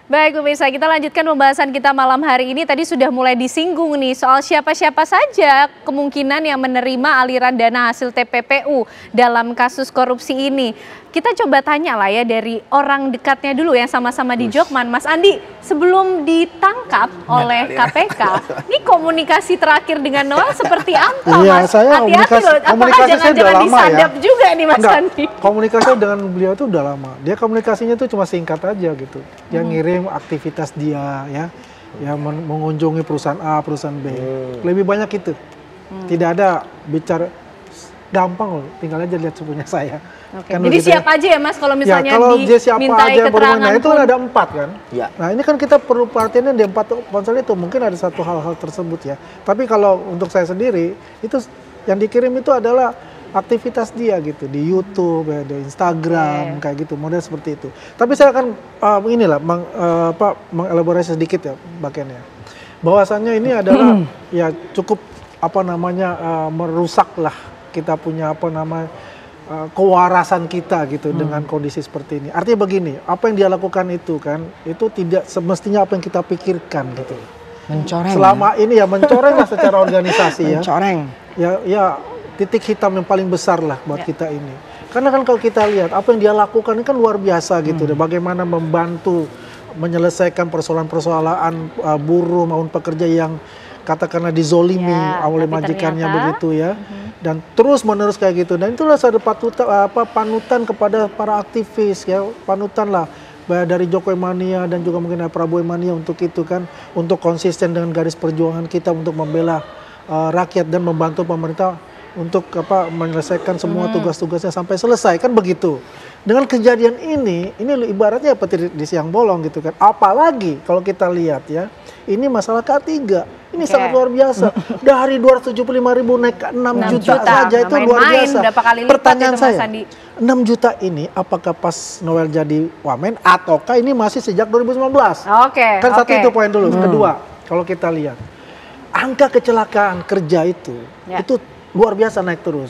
Baik pemirsa, kita lanjutkan pembahasan kita malam hari ini. Tadi sudah mulai disinggung nih soal siapa-siapa saja kemungkinan yang menerima aliran dana hasil TPPU dalam kasus korupsi ini. Kita coba tanya lah ya dari orang dekatnya dulu yang sama-sama di Jokman. Mas Andi, sebelum ditangkap oleh KPK, ini komunikasi terakhir dengan Noel seperti apa, Iya, Mas? saya Hati-hati loh, apakah komunikasi saya udah jangan-jangan lama ya. disadap juga nih Mas Andi? Komunikasi dengan beliau itu udah lama. Dia komunikasinya itu cuma singkat aja gitu. Dia ngirim aktivitas dia ya mengunjungi perusahaan A, perusahaan B. Lebih banyak itu. Tidak ada bicara gampang loh, tinggal aja lihat supunya saya. Oke. Kan Jadi begitu siap aja ya Mas kalau misalnya kalau dia siapa dimintai aja keterangan itu kan ada 4 kan. Ya. Nah ini kan kita perlu perhatiannya di 4 ponsel itu mungkin ada satu hal-hal tersebut ya. Tapi kalau untuk saya sendiri itu yang dikirim itu adalah aktivitas dia gitu di YouTube, ya, di Instagram kayak gitu, model seperti itu. Tapi saya akan mengelaborasi sedikit ya bagiannya. Bahwasannya ini adalah ya cukup merusak lah kita punya kewarasan kita gitu dengan kondisi seperti ini. Artinya begini, apa yang dia lakukan itu kan, itu tidak semestinya apa yang kita pikirkan gitu. Mencoreng. Selama ini ya mencoreng lah secara organisasi ya. Mencoreng. Ya titik hitam yang paling besar lah buat kita ini. Karena kan kalau kita lihat apa yang dia lakukan ini kan luar biasa gitu deh. Bagaimana membantu menyelesaikan persoalan-persoalan buruh maupun pekerja yang katakanlah dizolimi oleh majikannya begitu ya. Dan terus menerus kayak gitu. Dan itulah ada panutan kepada para aktivis ya, panutan lah dari Jokowi Mania dan juga mungkin Prabowo Mania untuk itu kan, untuk konsisten dengan garis perjuangan kita untuk membela rakyat dan membantu pemerintah untuk menyelesaikan semua tugas-tugasnya sampai selesai kan begitu. Dengan kejadian ini ibaratnya petir di siang bolong gitu kan. Apalagi kalau kita lihat ya, ini masalah K3. Ini sangat luar biasa. Dari 275.000 naik ke 6 juta saja itu luar biasa. Pertanyaan saya, 6 juta ini apakah pas Noel jadi wamen ataukah ini masih sejak 2019? Kan satu itu poin dulu. Kedua, kalau kita lihat angka kecelakaan kerja itu luar biasa naik terus.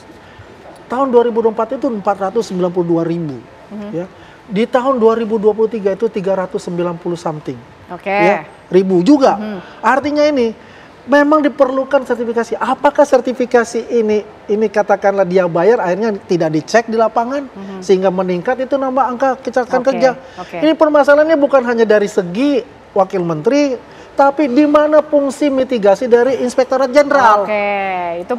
Tahun 2024 itu 492.000 ya. Di tahun 2023 itu 390 something. Ya, ribu juga. Artinya ini memang diperlukan sertifikasi. Apakah sertifikasi ini katakanlah dia bayar akhirnya tidak dicek di lapangan sehingga meningkat itu nambah angka kecelakaan kerja. Ini permasalahannya bukan hanya dari segi wakil menteri, tapi di mana fungsi mitigasi dari Inspektorat Jenderal. Itu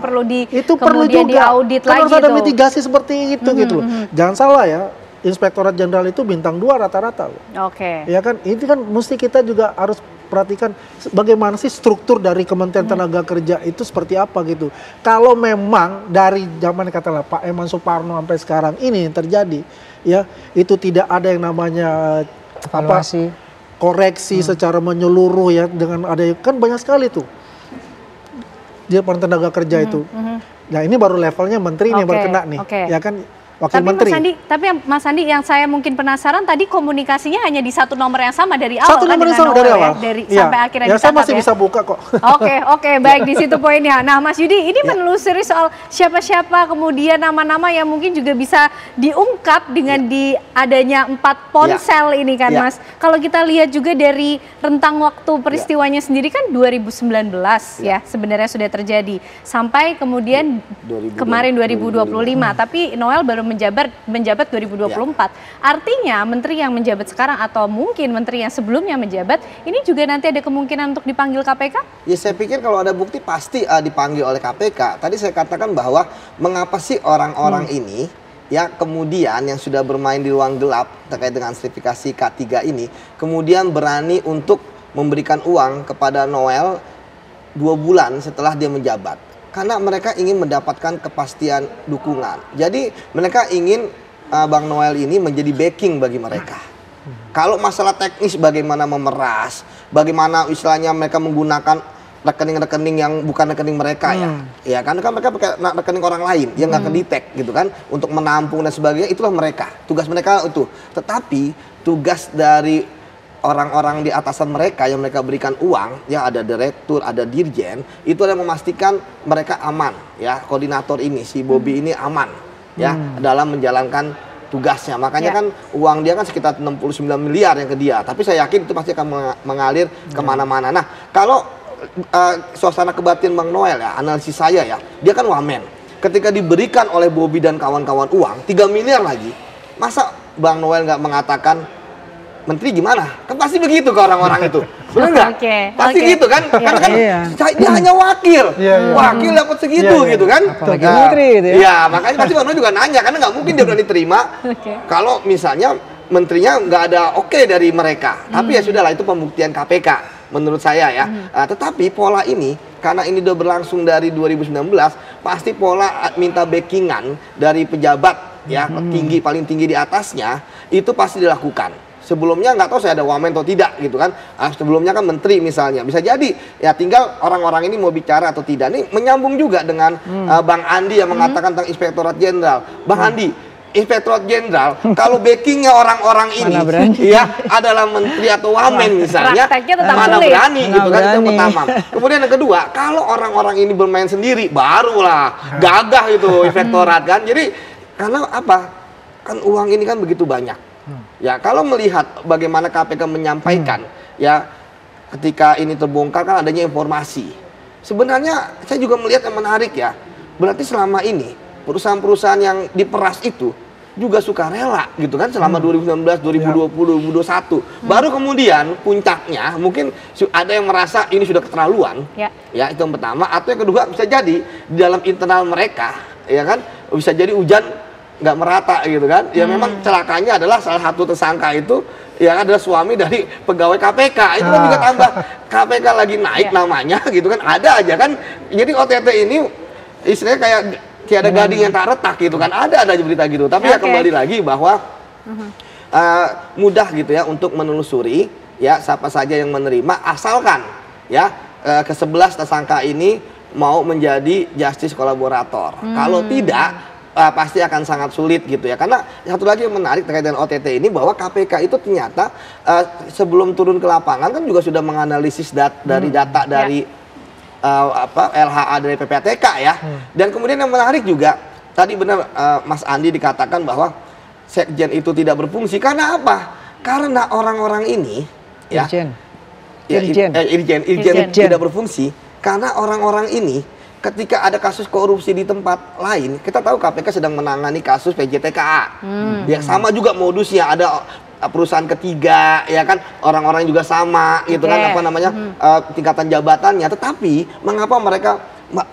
perlu juga diaudit lagi. Harus ada mitigasi seperti itu gitu loh. Jangan salah ya, Inspektorat Jenderal itu bintang 2 rata-rata loh. Ya kan, ini kan mesti kita juga harus perhatikan bagaimana sih struktur dari Kementerian Tenaga Kerja itu seperti apa gitu. Kalau memang dari zaman katakanlah Pak Eman Suparno sampai sekarang ini yang terjadi ya, itu tidak ada yang namanya evaluasi, koreksi secara menyeluruh ya, dengan ada kan banyak sekali tuh dia tenaga kerja itu. Nah ini baru levelnya menteri nih yang baru kena nih, ya kan. Wakil menteri. Mas Andi yang saya mungkin penasaran tadi komunikasinya hanya di satu nomor yang sama dari awal. Satu nomor yang sama dari awal. Sampai akhirnya ditangkap saya masih bisa buka kok. Oke, baik di situ poinnya. Nah, Mas Yudi, ini menelusuri soal siapa-siapa kemudian nama-nama yang mungkin juga bisa diungkap dengan adanya 4 ponsel ini kan, Mas. Kalau kita lihat juga dari rentang waktu peristiwanya sendiri kan 2019 ya sebenarnya sudah terjadi sampai kemudian kemarin 2025. Tapi Noel baru menjabat 2024. Artinya menteri yang menjabat sekarang atau mungkin menteri yang sebelumnya menjabat ini juga nanti ada kemungkinan untuk dipanggil KPK? Ya saya pikir kalau ada bukti pasti dipanggil oleh KPK. Tadi saya katakan bahwa mengapa sih orang-orang ini ya kemudian yang sudah bermain di ruang gelap terkait dengan sertifikasi K3 ini kemudian berani untuk memberikan uang kepada Noel 2 bulan setelah dia menjabat. Karena mereka ingin mendapatkan kepastian dukungan. Jadi mereka ingin Bang Noel ini menjadi backing bagi mereka. Kalau masalah teknis bagaimana memeras, bagaimana istilahnya mereka menggunakan rekening-rekening yang bukan rekening mereka ya kan mereka pakai rekening orang lain yang nggak kedetek gitu kan untuk menampung dan sebagainya, itulah mereka, tugas mereka itu. Tetapi tugas dari orang-orang di atasan mereka yang mereka berikan uang, ya ada direktur, ada dirjen, itu adalah memastikan mereka aman, ya koordinator ini si Bobby ini aman, ya dalam menjalankan tugasnya. Makanya kan uang dia kan sekitar 69 miliar yang ke dia. Tapi saya yakin itu pasti akan mengalir kemana-mana. Nah, kalau suasana kebatinan Bang Noel ya, analisis saya ya, dia kan wamen. Ketika diberikan oleh Bobi dan kawan-kawan uang 3 miliar lagi, masa Bang Noel nggak mengatakan, Menteri gimana? Kan pasti begitu ke orang-orang itu. Benar nggak? Pasti gitu kan? Karena kan dia hanya wakil. Wakil dapat segitu gitu kan? Apalagi menteri itu ya. Iya, makanya pasti Bang Noel juga nanya. Karena nggak mungkin dia berani terima kalau misalnya menterinya nggak ada oke dari mereka. Tapi ya sudahlah, itu pembuktian KPK menurut saya ya. Tetapi pola ini, karena ini udah berlangsung dari 2019, pasti pola minta backingan dari pejabat ya, paling tinggi di atasnya, itu pasti dilakukan. Sebelumnya nggak tahu saya ada wamen atau tidak gitu kan. Sebelumnya kan menteri misalnya. Bisa jadi ya, tinggal orang-orang ini mau bicara atau tidak. Ini menyambung juga dengan Bang Andi yang mengatakan tentang Inspektorat Jenderal. Bang Andi, Inspektorat Jenderal kalau backingnya orang-orang ini ya adalah menteri atau wamen misalnya, mana berani gitu kan. Itu yang pertama. Kemudian yang kedua, kalau orang-orang ini bermain sendiri, barulah gagah itu Inspektorat kan. Jadi karena apa? Kan uang ini kan begitu banyak. Ya, kalau melihat bagaimana KPK menyampaikan ya, ketika ini terbongkar kan adanya informasi. Sebenarnya saya juga melihat yang menarik ya. Berarti selama ini perusahaan-perusahaan yang diperas itu juga sukarela gitu kan, selama 2019, 2020, 2021. Baru kemudian puncaknya mungkin ada yang merasa ini sudah keterlaluan. Ya, itu yang pertama. Atau yang kedua, bisa jadi di dalam internal mereka ya kan, bisa jadi hujan nggak merata gitu kan. Ya memang celakanya adalah salah satu tersangka itu ya adalah suami dari pegawai KPK. Itu kan juga tambah KPK lagi naik namanya gitu kan. Ada aja kan. Jadi OTT ini istilahnya kayak tiada gading yang tak retak gitu kan. Ada aja berita gitu. Tapi ya kembali lagi bahwa mudah gitu ya untuk menelusuri ya siapa saja yang menerima, asalkan ya ke-11 tersangka ini mau menjadi justice kolaborator. Kalau tidak, pasti akan sangat sulit gitu ya. Karena satu lagi yang menarik terkait dengan OTT ini, bahwa KPK itu ternyata sebelum turun ke lapangan kan juga sudah menganalisis dari data dari LHA dari PPATK ya. Dan kemudian yang menarik juga tadi benar Mas Andi dikatakan bahwa sekjen itu tidak berfungsi. Karena apa? Karena orang-orang ini Irjen tidak berfungsi karena orang-orang ini ketika ada kasus korupsi di tempat lain, kita tahu KPK sedang menangani kasus PJTKA. Ya sama juga modusnya, ada perusahaan ketiga ya kan, orang-orang juga sama gitu kan, apa namanya tingkatan jabatannya. Tetapi mengapa mereka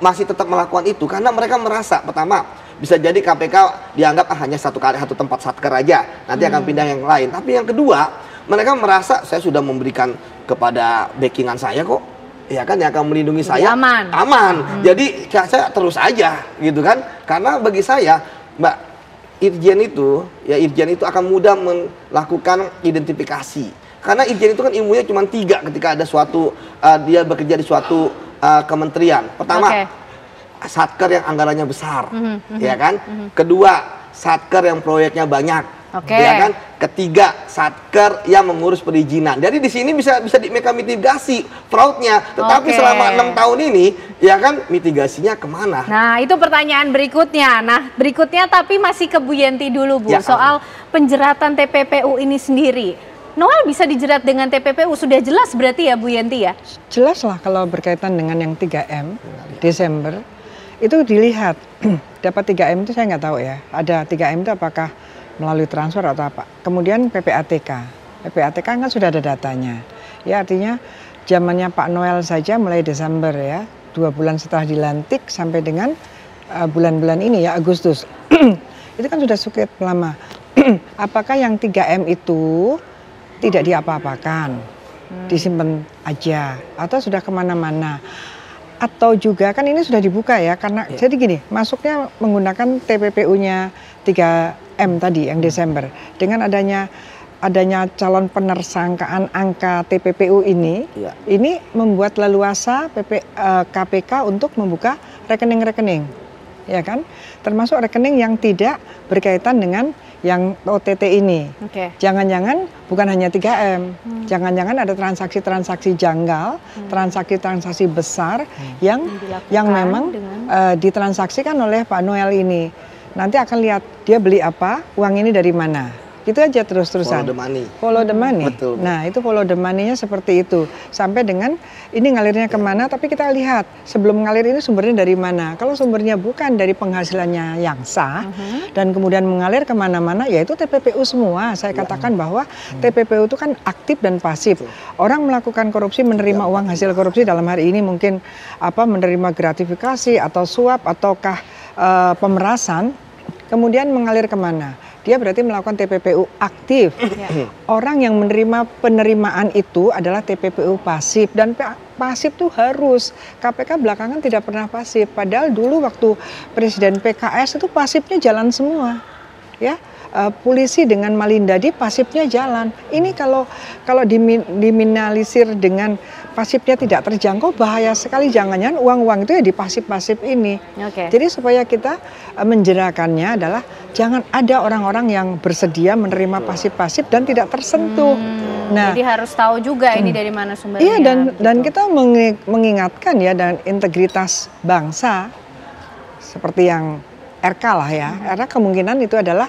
masih tetap melakukan itu? Karena mereka merasa, pertama bisa jadi KPK dianggap hanya satu tempat satker aja, nanti akan pindah yang lain. Tapi yang kedua, mereka merasa saya sudah memberikan kepada backingan saya kok, ya kan, yang akan melindungi saya aman. Jadi saya terus aja gitu kan. Karena bagi saya Mbak, Irjen itu akan mudah melakukan identifikasi. Karena Irjen itu kan ilmunya cuma 3 ketika ada suatu dia bekerja di suatu kementerian. Pertama, satker yang anggarannya besar, ya kan. Kedua, satker yang proyeknya banyak. Ya kan, ketiga satker yang mengurus perizinan. Jadi di sini bisa mitigasi fraudnya. Tetapi selama 6 tahun ini, ya kan, mitigasinya kemana? Nah, itu pertanyaan berikutnya. Tapi masih ke Bu Yenti dulu, Bu. Soal penjeratan TPPU ini sendiri. Noel bisa dijerat dengan TPPU, sudah jelas berarti ya Bu Yenti ya? Jelas lah kalau berkaitan dengan yang 3M Desember. Itu dilihat, dapat 3M itu saya nggak tahu ya. Ada 3M itu apakah melalui transfer atau apa. Kemudian PPATK kan sudah ada datanya. Ya artinya zamannya Pak Noel saja mulai Desember ya, 2 bulan setelah dilantik sampai dengan bulan-bulan ini ya, Agustus. Itu kan sudah cukup lama. Apakah yang 3M itu tidak diapa-apakan, disimpan aja, atau sudah kemana-mana? Atau juga kan ini sudah dibuka ya, karena jadi gini, masuknya menggunakan TPPU-nya 3M tadi yang Desember, dengan adanya calon penersangkaan angka TPPU ini membuat leluasa KPK untuk membuka rekening-rekening, ya kan, termasuk rekening yang tidak berkaitan dengan yang OTT ini. Jangan-jangan bukan hanya 3M, jangan-jangan ada transaksi-transaksi janggal, transaksi-transaksi besar yang memang ditransaksikan oleh Pak Noel ini. nanti akan lihat dia beli apa, uang ini dari mana. Itu aja terus-terusan. Follow the money. Follow the money. Betul. Nah, itu follow the money-nya seperti itu. Sampai dengan ini ngalirnya kemana, tapi kita lihat sebelum ngalir ini sumbernya dari mana. Kalau sumbernya bukan dari penghasilannya yang sah, dan kemudian mengalir kemana-mana, ya itu TPPU semua. Saya katakan bahwa TPPU itu kan aktif dan pasif. Orang melakukan korupsi, menerima uang hasil korupsi, dalam hari ini mungkin menerima gratifikasi atau suap ataukah pemerasan, kemudian mengalir kemana. Dia berarti melakukan TPPU aktif. Orang yang menerima penerimaan itu adalah TPPU pasif, dan pasif tuh harus. KPK belakangan tidak pernah pasif, padahal dulu waktu Presiden PKS itu pasifnya jalan semua, ya. Polisi dengan Malindadi pasifnya jalan. Ini kalau diminimalisir dengan pasifnya tidak terjangkau, bahaya sekali. Jangan-jangan uang-uang itu ya di pasif-pasif ini. Jadi supaya kita menjerakannya adalah jangan ada orang-orang yang bersedia menerima pasif-pasif dan tidak tersentuh. Nah, jadi harus tahu juga ini dari mana sumbernya. Iya, dan kita mengingatkan ya, dan integritas bangsa seperti yang RK lah ya, karena kemungkinan itu adalah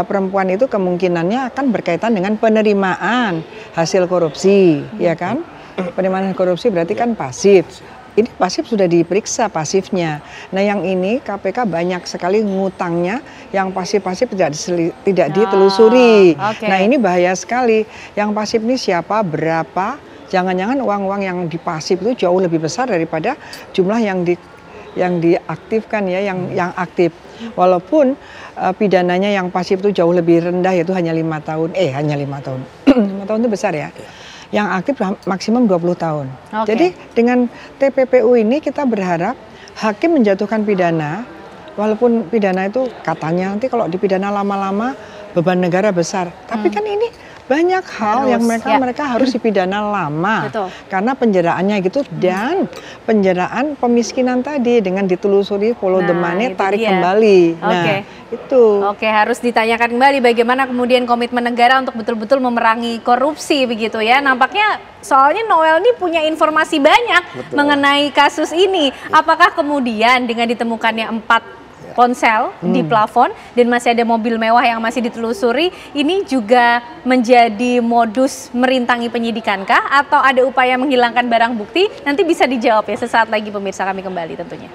perempuan itu kemungkinannya akan berkaitan dengan penerimaan hasil korupsi, ya kan? Penerimaan korupsi berarti kan pasif. Ini pasif sudah diperiksa pasifnya. Nah, yang ini KPK banyak sekali ngutangnya yang pasif-pasif tidak ditelusuri. Nah, ini bahaya sekali. Yang pasif ini siapa, berapa? Jangan-jangan uang-uang yang di pasif itu jauh lebih besar daripada jumlah yang diaktifkan ya, yang aktif. Walaupun pidananya yang pasif itu jauh lebih rendah, yaitu hanya 5 tahun. Hanya 5 tahun. 5 tahun itu besar ya. Yang aktif maksimum 20 tahun. Jadi dengan TPPU ini kita berharap hakim menjatuhkan pidana, walaupun pidana itu katanya nanti kalau dipidana lama-lama beban negara besar. Tapi kan ini banyak hal yang mereka harus dipidana lama. Karena penjaraannya gitu, dan penjaraan pemiskinan tadi dengan ditelusuri follow the money, tarik kembali. Nah, itu. Harus ditanyakan kembali bagaimana kemudian komitmen negara untuk betul-betul memerangi korupsi begitu ya. Nampaknya soalnya Noel ini punya informasi banyak mengenai kasus ini. Apakah kemudian dengan ditemukannya 4 ponsel di plafon dan masih ada mobil mewah yang masih ditelusuri, ini juga menjadi modus merintangi penyidikankah atau ada upaya menghilangkan barang bukti? Nanti bisa dijawab ya sesaat lagi pemirsa, kami kembali tentunya.